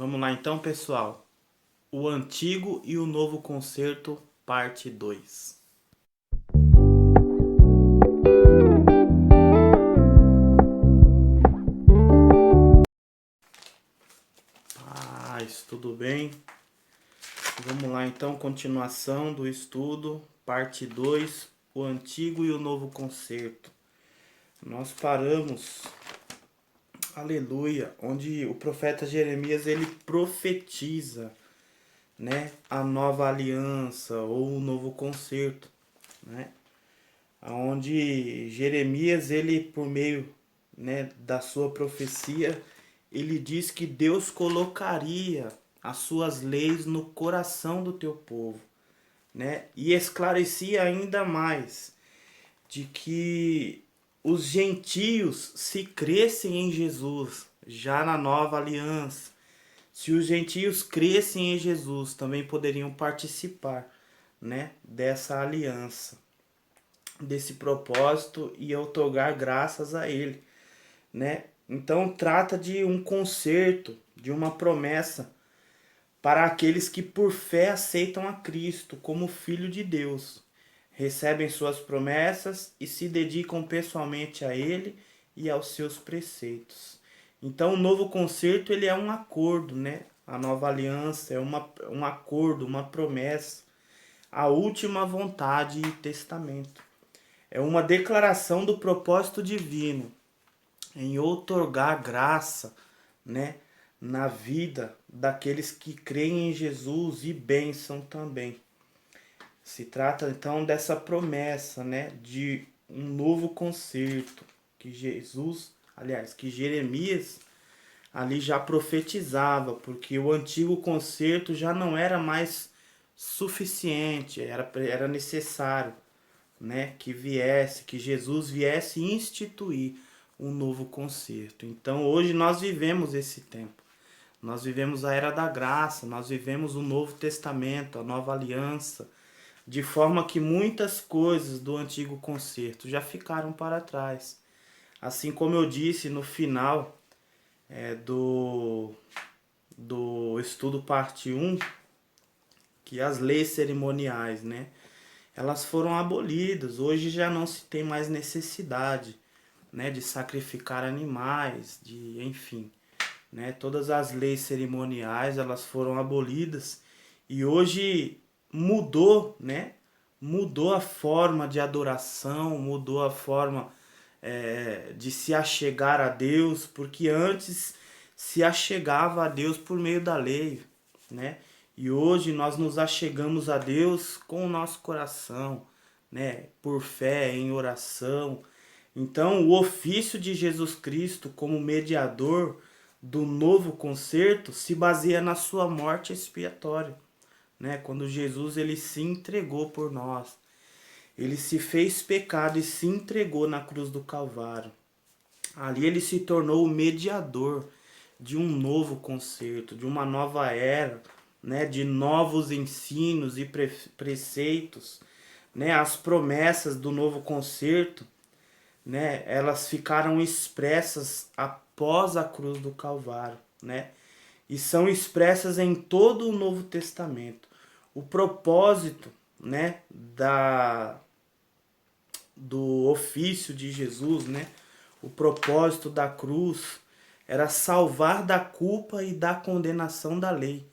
Vamos lá então, pessoal. O Antigo e o Novo Concerto, parte 2. Paz, tudo bem? Vamos lá então, continuação do estudo, parte 2, o Antigo e o Novo Concerto. Nós paramos, aleluia, onde o profeta Jeremias ele profetiza, né, a nova aliança ou o novo concerto, né? Onde Jeremias ele por meio, né, da sua profecia, ele diz que Deus colocaria as suas leis no coração do teu povo, né? E esclarecia ainda mais de que os gentios, se crescem em Jesus, já na nova aliança, se os gentios crescem em Jesus, também poderiam participar, né, dessa aliança, desse propósito e outorgar graças a ele, né? Então trata de um concerto, de uma promessa para aqueles que por fé aceitam a Cristo como Filho de Deus, recebem suas promessas e se dedicam pessoalmente a Ele e aos seus preceitos. Então o novo concerto ele é um acordo, né? A nova aliança é um acordo, uma promessa, a última vontade e testamento. É uma declaração do propósito divino em outorgar graça, né, na vida daqueles que creem em Jesus e bênção também. Se trata então dessa promessa, né, de um novo concerto que que Jeremias ali já profetizava, porque o antigo concerto já não era mais suficiente, era necessário, né, que Jesus viesse instituir um novo concerto. Então hoje nós vivemos esse tempo. Nós vivemos a era da graça, nós vivemos o Novo Testamento, a nova aliança, de forma que muitas coisas do antigo concerto já ficaram para trás. Assim como eu disse no final do estudo parte um, que as leis cerimoniais, né, elas foram abolidas. Hoje já não se tem mais necessidade, né, de sacrificar animais, de, enfim, né, todas as leis cerimoniais elas foram abolidas e hoje mudou, né, mudou a forma de adoração, mudou a forma de se achegar a Deus, porque antes se achegava a Deus por meio da lei, né? E hoje nós nos achegamos a Deus com o nosso coração, né? Por fé, em oração. Então, o ofício de Jesus Cristo como mediador do novo concerto se baseia na sua morte expiatória, né? Quando Jesus ele se entregou por nós, ele se fez pecado e se entregou na cruz do Calvário. Ali ele se tornou o mediador de um novo concerto, de uma nova era, né, de novos ensinos e preceitos, né, as promessas do novo concerto, né, elas ficaram expressas após a cruz do Calvário, né, e são expressas em todo o Novo Testamento. O propósito, né, do ofício de Jesus, né, o propósito da cruz era salvar da culpa e da condenação da lei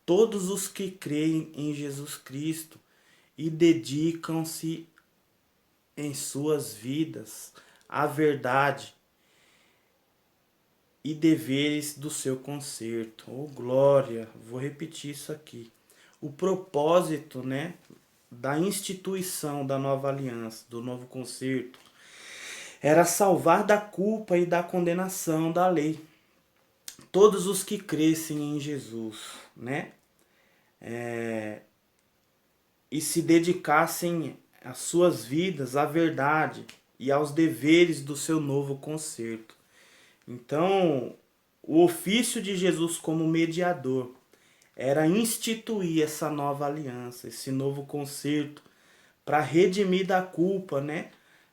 todos os que creem em Jesus Cristo e dedicam-se em suas vidas à verdade e deveres do seu concerto. Oh, glória! Vou repetir isso aqui. O propósito, né, da instituição da nova aliança, do novo concerto, era salvar da culpa e da condenação da lei todos os que crescem em Jesus, né? E se dedicassem as suas vidas à verdade e aos deveres do seu novo concerto. Então, o ofício de Jesus como mediador era instituir essa nova aliança, esse novo concerto, para redimir da culpa, né?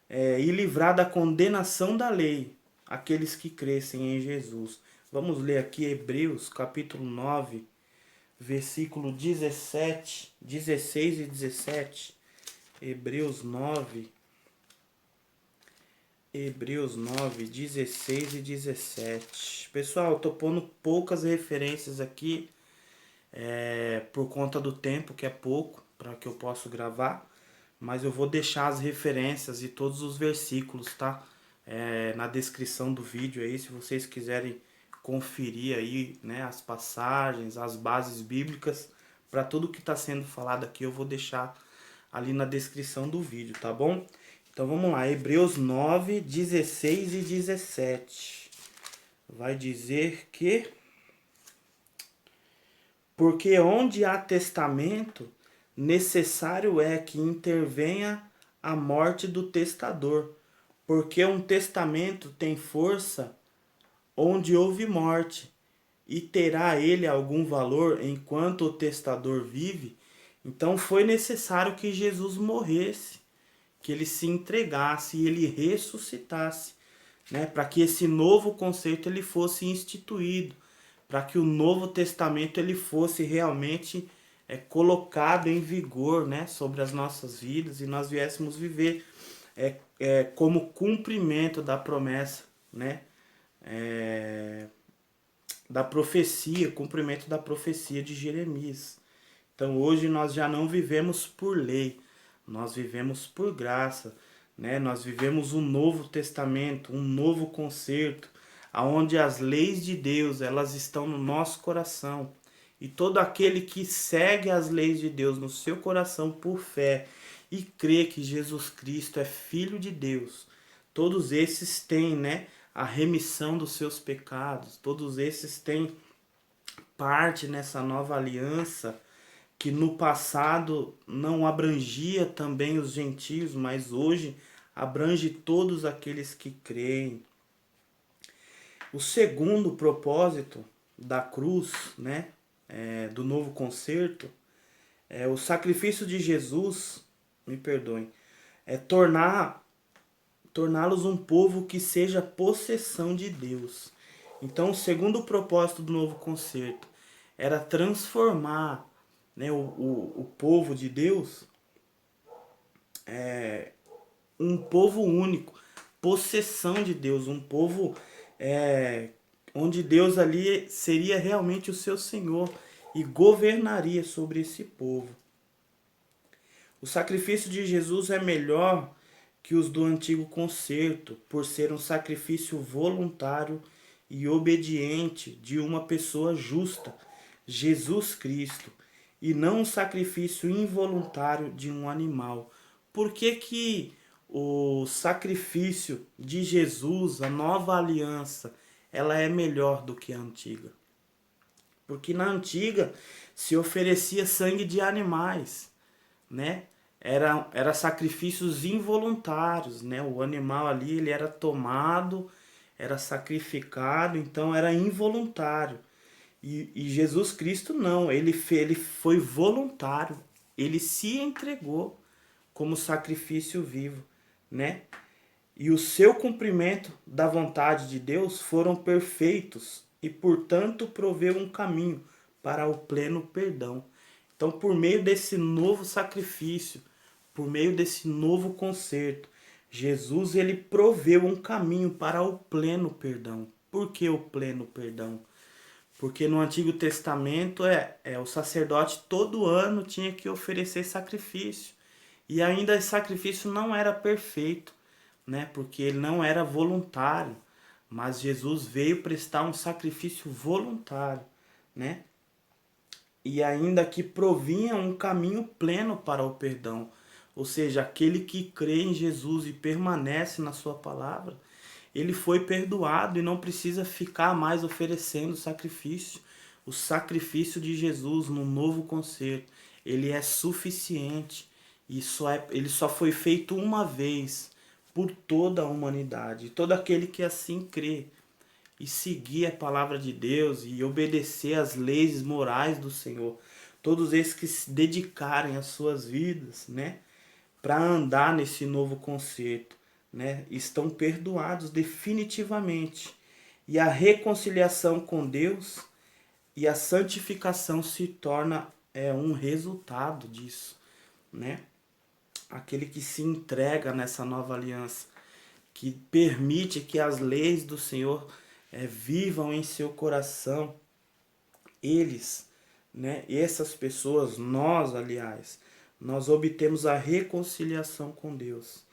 E livrar da condenação da lei aqueles que crescem em Jesus. Vamos ler aqui Hebreus capítulo 9, versículo 17, 16 e 17. Hebreus 9, 16 e 17. Pessoal, eu tô pondo poucas referências aqui, por conta do tempo, que é pouco, para que eu possa gravar. Mas eu vou deixar as referências e todos os versículos, tá? Na descrição do vídeo aí, se vocês quiserem conferir aí, né, as passagens, as bases bíblicas, para tudo que está sendo falado aqui, eu vou deixar ali na descrição do vídeo, tá bom? Então vamos lá, Hebreus 9, 16 e 17. Vai dizer que: porque onde há testamento, necessário é que intervenha a morte do testador, porque um testamento tem força onde houve morte, e terá ele algum valor enquanto o testador vive? Então foi necessário que Jesus morresse, que ele se entregasse e ele ressuscitasse, né, para que esse novo conceito ele fosse instituído, para que o Novo Testamento ele fosse realmente colocado em vigor, né, sobre as nossas vidas e nós viéssemos viver como cumprimento da promessa, né, da profecia, cumprimento da profecia de Jeremias. Então hoje nós já não vivemos por lei, nós vivemos por graça, né? Nós vivemos um novo testamento, um novo concerto, aonde as leis de Deus, elas estão no nosso coração. E todo aquele que segue as leis de Deus no seu coração por fé e crê que Jesus Cristo é filho de Deus, todos esses têm, né, a remissão dos seus pecados, todos esses têm parte nessa nova aliança que no passado não abrangia também os gentios, mas hoje abrange todos aqueles que creem. O segundo propósito da cruz, né, do novo concerto, é o sacrifício de Jesus, me perdoem, é torná-los um povo que seja possessão de Deus. Então, o segundo propósito do novo concerto era transformar, né, o povo de Deus um povo único, possessão de Deus, um povo onde Deus ali seria realmente o seu Senhor e governaria sobre esse povo. O sacrifício de Jesus é melhor que os do antigo concerto, por ser um sacrifício voluntário e obediente de uma pessoa justa, Jesus Cristo, e não um sacrifício involuntário de um animal. Por que que o sacrifício de Jesus, a nova aliança, ela é melhor do que a antiga? Porque na antiga se oferecia sangue de animais, né? Era sacrifícios involuntários, né? O animal ali ele era tomado, era sacrificado, então era involuntário. E Jesus Cristo não, ele foi voluntário, ele se entregou como sacrifício vivo, né? E o seu cumprimento da vontade de Deus foram perfeitos e, portanto, proveu um caminho para o pleno perdão. Então, por meio desse novo sacrifício, por meio desse novo concerto, Jesus ele proveu um caminho para o pleno perdão. Por que o pleno perdão? Porque no Antigo Testamento o sacerdote todo ano tinha que oferecer sacrifício. E ainda esse sacrifício não era perfeito, né? Porque ele não era voluntário. Mas Jesus veio prestar um sacrifício voluntário, né? E ainda que provinha um caminho pleno para o perdão. Ou seja, aquele que crê em Jesus e permanece na sua palavra, ele foi perdoado e não precisa ficar mais oferecendo sacrifício. O sacrifício de Jesus no novo concerto, ele é suficiente e ele só foi feito uma vez por toda a humanidade. Todo aquele que assim crê e seguir a palavra de Deus e obedecer às leis morais do Senhor, todos esses que se dedicarem às suas vidas, né, para andar nesse novo concerto, né, estão perdoados definitivamente. E a reconciliação com Deus e a santificação se torna um resultado disso, né? Aquele que se entrega nessa nova aliança, que permite que as leis do Senhor vivam em seu coração. Eles, né? Essas pessoas, nós, aliás, nós obtemos a reconciliação com Deus.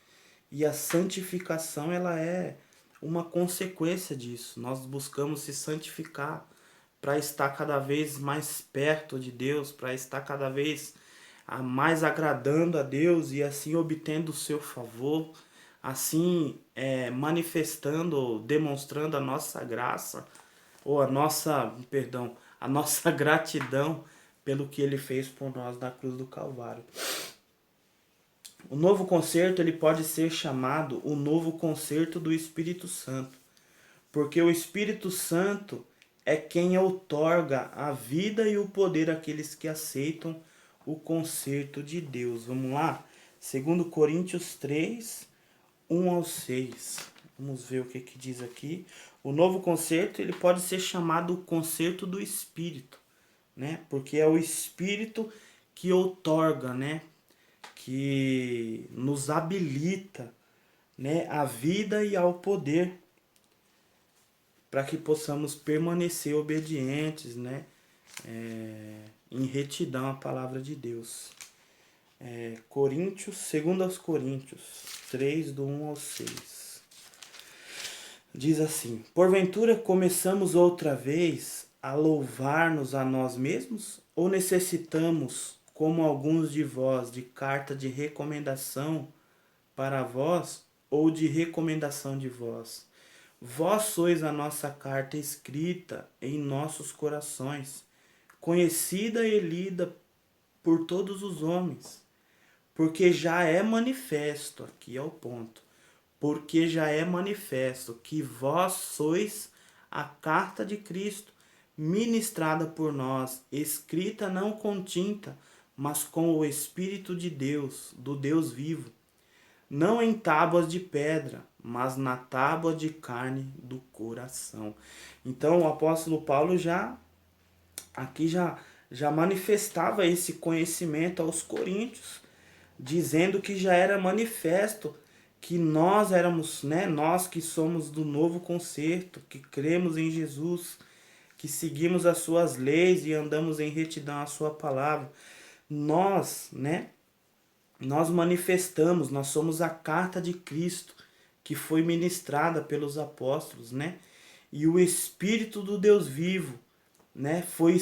E a santificação, ela é uma consequência disso. Nós buscamos se santificar para estar cada vez mais perto de Deus, para estar cada vez mais agradando a Deus e assim obtendo o seu favor, assim manifestando, demonstrando a nossa graça, ou a nossa gratidão pelo que ele fez por nós na cruz do Calvário. O novo concerto ele pode ser chamado o novo concerto do Espírito Santo, porque o Espírito Santo é quem outorga a vida e o poder àqueles que aceitam o concerto de Deus. Vamos lá? 2 Coríntios 3, 1 ao 6. Vamos ver o que diz aqui. O novo concerto ele pode ser chamado o concerto do Espírito, né? Porque é o Espírito que outorga, né? Que nos habilita, né? A vida e ao poder, para que possamos permanecer obedientes, né? Em retidão à palavra de Deus. 2 Coríntios 3, do 1 ao 6. Diz assim: porventura começamos outra vez a louvar-nos a nós mesmos? Ou necessitamos, como alguns de vós, de carta de recomendação para vós, ou de recomendação de vós? Vós sois a nossa carta escrita em nossos corações, conhecida e lida por todos os homens, porque já é manifesto, aqui é o ponto, porque já é manifesto que vós sois a carta de Cristo, ministrada por nós, escrita não com tinta, mas com o Espírito de Deus, do Deus vivo, não em tábuas de pedra, mas na tábua de carne do coração. Então o apóstolo Paulo já manifestava esse conhecimento aos coríntios, dizendo que já era manifesto que nós éramos, né, nós que somos do novo concerto, que cremos em Jesus, que seguimos as suas leis e andamos em retidão à sua palavra. Nós, né, nós manifestamos, nós somos a carta de Cristo que foi ministrada pelos apóstolos, né? E o Espírito do Deus vivo, né, foi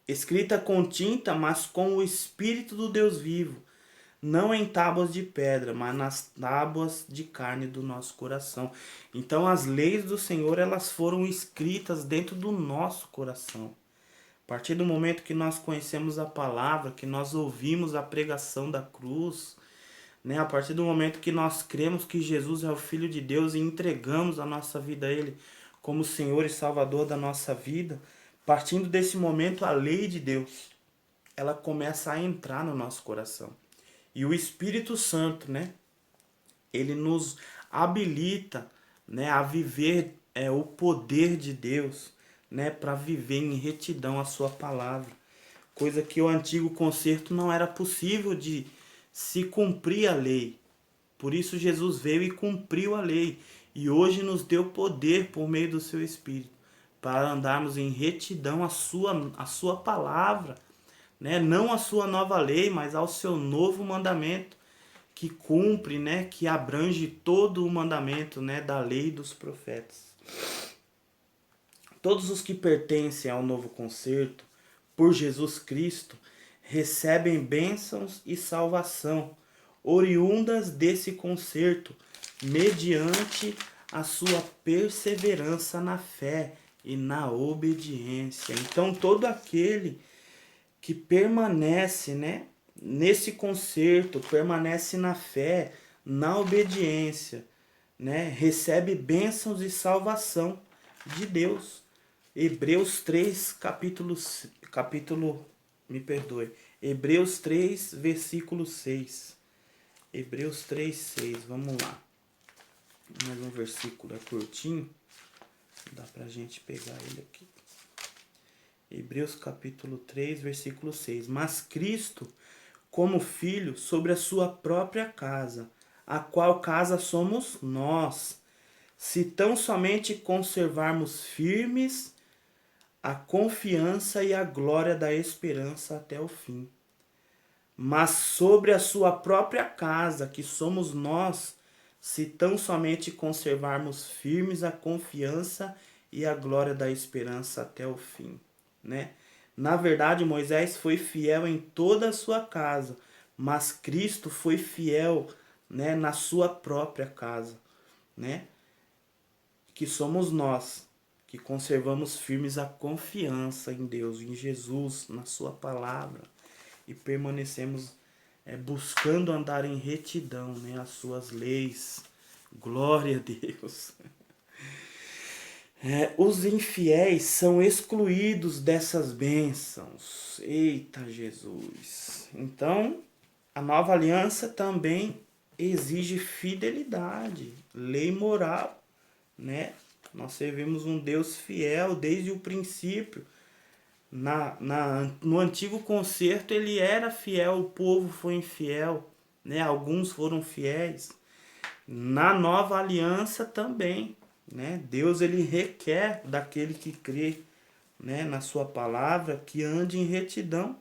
escrita com tinta, mas com o Espírito do Deus vivo, não em tábuas de pedra, mas nas tábuas de carne do nosso coração. Então as leis do Senhor, elas foram escritas dentro do nosso coração. A partir do momento que nós conhecemos a palavra, que nós ouvimos a pregação da cruz, né? A partir do momento que nós cremos que Jesus é o Filho de Deus e entregamos a nossa vida a Ele como Senhor e Salvador da nossa vida, partindo desse momento a lei de Deus, ela começa a entrar no nosso coração. E o Espírito Santo, né? Ele nos habilita, né, a viver o poder de Deus, né, para viver em retidão a sua palavra, coisa que o antigo concerto não era possível de se cumprir a lei. Por isso Jesus veio e cumpriu a lei, e hoje nos deu poder por meio do seu Espírito para andarmos em retidão à sua palavra, né? Não a sua nova lei, mas ao seu novo mandamento, que cumpre, né, que abrange todo o mandamento, né, da lei dos profetas. Todos os que pertencem ao novo concerto, por Jesus Cristo, recebem bênçãos e salvação, oriundas desse concerto, mediante a sua perseverança na fé e na obediência. Então todo aquele que permanece, né, nesse concerto, permanece na fé, na obediência, né, recebe bênçãos e salvação de Deus. Hebreus 3, Hebreus 3, versículo 6. Hebreus 3, 6, vamos lá. Mais um versículo, é curtinho. Dá pra gente pegar ele aqui. Hebreus capítulo 3, versículo 6. Mas Cristo, como filho, sobre a sua própria casa, a qual casa somos nós, se tão somente conservarmos firmes a confiança e a glória da esperança até o fim. Mas sobre a sua própria casa, que somos nós, se tão somente conservarmos firmes a confiança e a glória da esperança até o fim, né? Na verdade, Moisés foi fiel em toda a sua casa, mas Cristo foi fiel, né, na sua própria casa, né? Que somos nós, que conservamos firmes a confiança em Deus, em Jesus, na sua palavra, e permanecemos buscando andar em retidão, né, as suas leis. Glória a Deus. Os infiéis são excluídos dessas bênçãos. Eita Jesus. Então, a nova aliança também exige fidelidade, lei moral, né? Nós servimos um Deus fiel desde o princípio. No antigo concerto ele era fiel, o povo foi infiel, né? Alguns foram fiéis. Na nova aliança também, né? Deus ele requer daquele que crê, né, na sua palavra, que ande em retidão,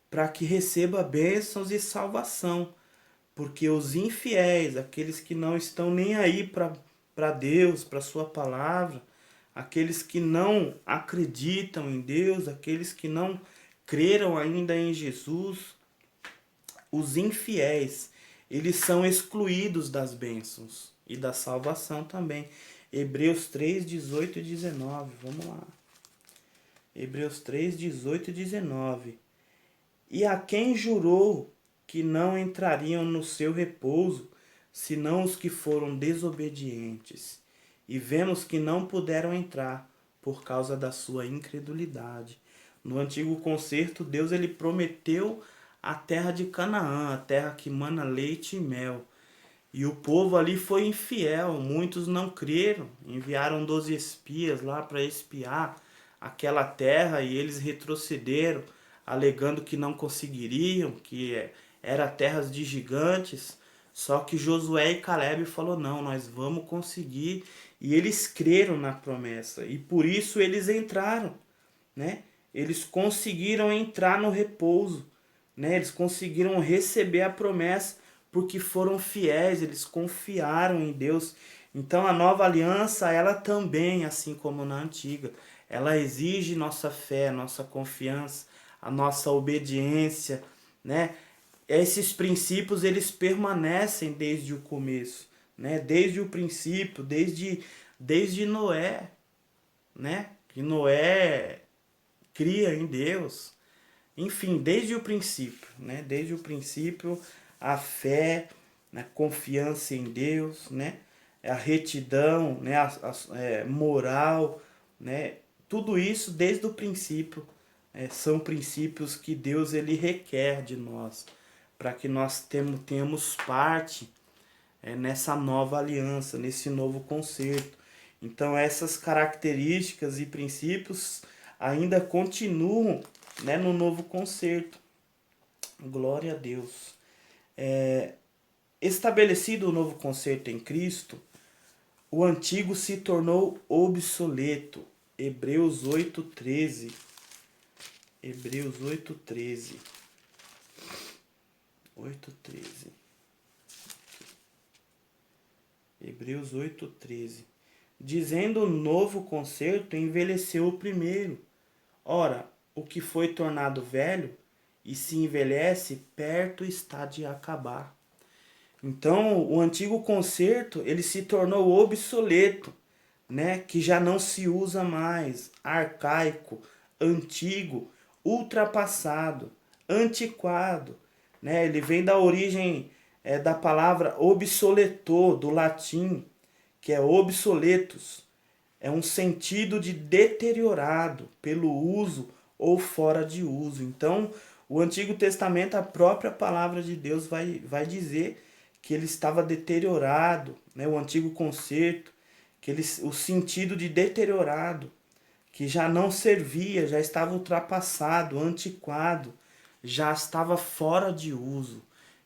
para que receba bênçãos e salvação. Porque os infiéis, aqueles que não estão nem aí para Deus, para sua palavra, aqueles que não acreditam em Deus, aqueles que não creram ainda em Jesus, os infiéis, eles são excluídos das bênçãos e da salvação também. Hebreus 3, 18 e 19, vamos lá. Hebreus 3, 18 e 19. E a quem jurou que não entrariam no seu repouso, senão os que foram desobedientes. E vemos que não puderam entrar por causa da sua incredulidade. No antigo concerto, Deus ele prometeu a terra de Canaã, a terra que mana leite e mel. E o povo ali foi infiel, muitos não creram, enviaram 12 espias lá para espiar aquela terra e eles retrocederam, alegando que não conseguiriam, que era terras de gigantes. Só que Josué e Caleb falou, não, nós vamos conseguir. E eles creram na promessa. E por isso eles entraram, né? Eles conseguiram entrar no repouso, né? Eles conseguiram receber a promessa porque foram fiéis, eles confiaram em Deus. Então a nova aliança, ela também, assim como na antiga, ela exige nossa fé, nossa confiança, a nossa obediência, né? Esses princípios eles permanecem desde o começo, né? Desde o princípio, desde Noé, né? Que Noé cria em Deus. Enfim, desde o princípio, né? Desde o princípio, a fé, a confiança em Deus, né? A retidão, né? A moral, né? Tudo isso desde o princípio são princípios que Deus ele requer de nós, para que nós tenhamos parte nessa nova aliança, nesse novo concerto. Então essas características e princípios ainda continuam, né, no novo concerto. Glória a Deus. Estabelecido o novo concerto em Cristo, o antigo se tornou obsoleto. Hebreus 8:13. Hebreus 8:13. 8:13. Hebreus 8:13. Dizendo o novo concerto envelheceu o primeiro. Ora, o que foi tornado velho e se envelhece, perto está de acabar. Então, o antigo concerto, ele se tornou obsoleto, né? Que já não se usa mais, arcaico, antigo, ultrapassado, antiquado, né? Ele vem da origem da palavra obsoletor, do latim, que é obsoletos. É um sentido de deteriorado pelo uso ou fora de uso. Então, o Antigo Testamento, a própria palavra de Deus vai dizer que ele estava deteriorado, né? O Antigo Concerto, o sentido de deteriorado, que já não servia, já estava ultrapassado, antiquado, já estava fora de uso.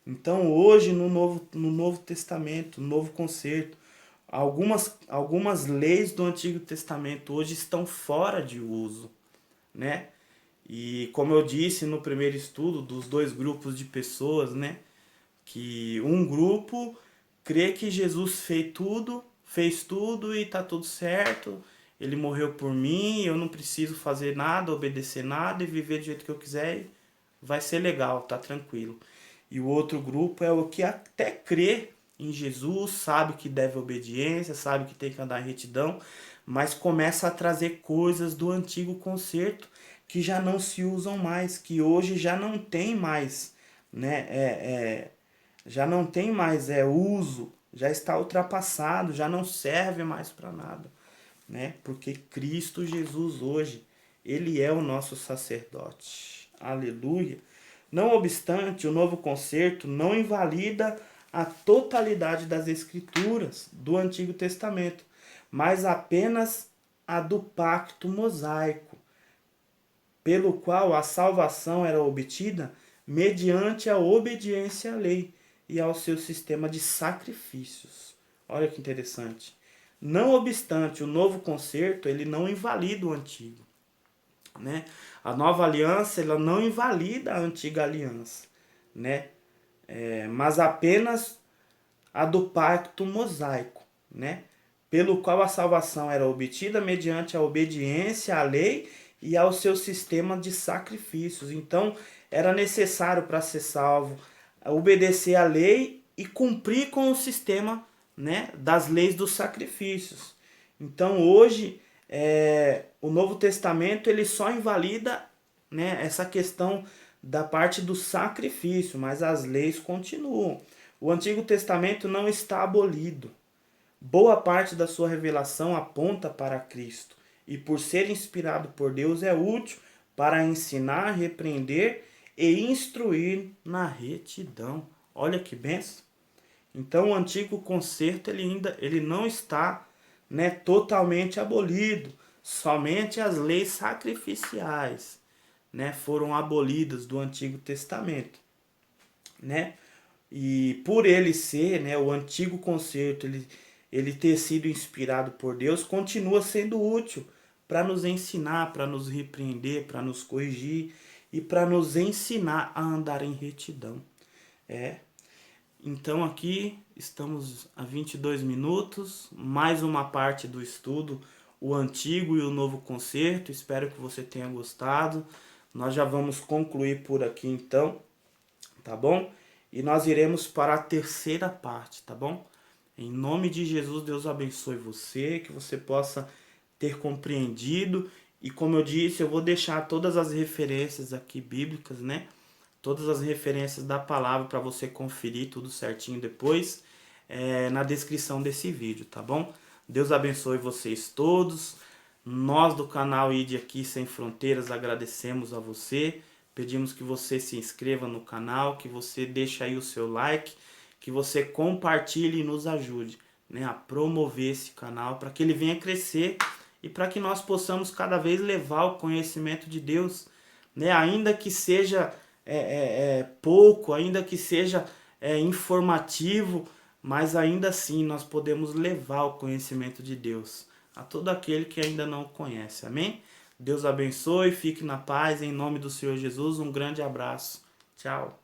Então hoje no Novo Testamento, no Novo Concerto, algumas leis do Antigo Testamento hoje estão fora de uso, né? E como eu disse no primeiro estudo dos dois grupos de pessoas, né? Que um grupo crê que Jesus fez tudo e tá tudo certo. Ele morreu por mim, eu não preciso fazer nada, obedecer nada e viver do jeito que eu quiser. Vai ser legal, tá tranquilo. E o outro grupo é o que até crê em Jesus, sabe que deve obediência, sabe que tem que andar em retidão, mas começa a trazer coisas do antigo concerto que já não se usam mais, que hoje já não tem mais, né? Já não tem mais uso, já está ultrapassado, já não serve mais para nada, né? Porque Cristo Jesus hoje, ele é o nosso sacerdote. Aleluia. Não obstante, o novo concerto não invalida a totalidade das escrituras do Antigo Testamento, mas apenas a do pacto mosaico, pelo qual a salvação era obtida mediante a obediência à lei e ao seu sistema de sacrifícios. Olha que interessante. Não obstante, o novo concerto, ele não invalida o antigo, né? A nova aliança, ela não invalida a antiga aliança, né? Mas apenas a do pacto mosaico, né? Pelo qual a salvação era obtida mediante a obediência à lei e ao seu sistema de sacrifícios. Então, era necessário para ser salvo obedecer à lei e cumprir com o sistema, né, das leis dos sacrifícios. Então, hoje, o Novo Testamento ele só invalida, né, essa questão da parte do sacrifício, mas as leis continuam. O Antigo Testamento não está abolido. Boa parte da sua revelação aponta para Cristo e, por ser inspirado por Deus, é útil para ensinar, repreender e instruir na retidão. Olha que benção! Então, o antigo concerto ele não está, né, totalmente abolido. Somente as leis sacrificiais, né, foram abolidas do Antigo Testamento, né? E por ele ser, né, o antigo concerto, ele ter sido inspirado por Deus, continua sendo útil para nos ensinar, para nos repreender, para nos corrigir e para nos ensinar a andar em retidão. Então aqui estamos a 22 minutos, mais uma parte do estudo, o antigo e o novo concerto. Espero que você tenha gostado. Nós já vamos concluir por aqui então, tá bom? E nós iremos para a terceira parte, tá bom? Em nome de Jesus, Deus abençoe você, que você possa ter compreendido. E como eu disse, eu vou deixar todas as referências aqui bíblicas, né? Todas as referências da palavra para você conferir tudo certinho depois na descrição desse vídeo, tá bom? Deus abençoe vocês todos. Nós do canal ID aqui Sem Fronteiras agradecemos a você. Pedimos que você se inscreva no canal, que você deixe aí o seu like, que você compartilhe e nos ajude, né, a promover esse canal para que ele venha crescer e para que nós possamos cada vez levar o conhecimento de Deus, né, ainda que seja pouco, ainda que seja informativo, mas ainda assim nós podemos levar o conhecimento de Deus a todo aquele que ainda não o conhece. Amém? Deus abençoe, fique na paz, em nome do Senhor Jesus. Um grande abraço. Tchau.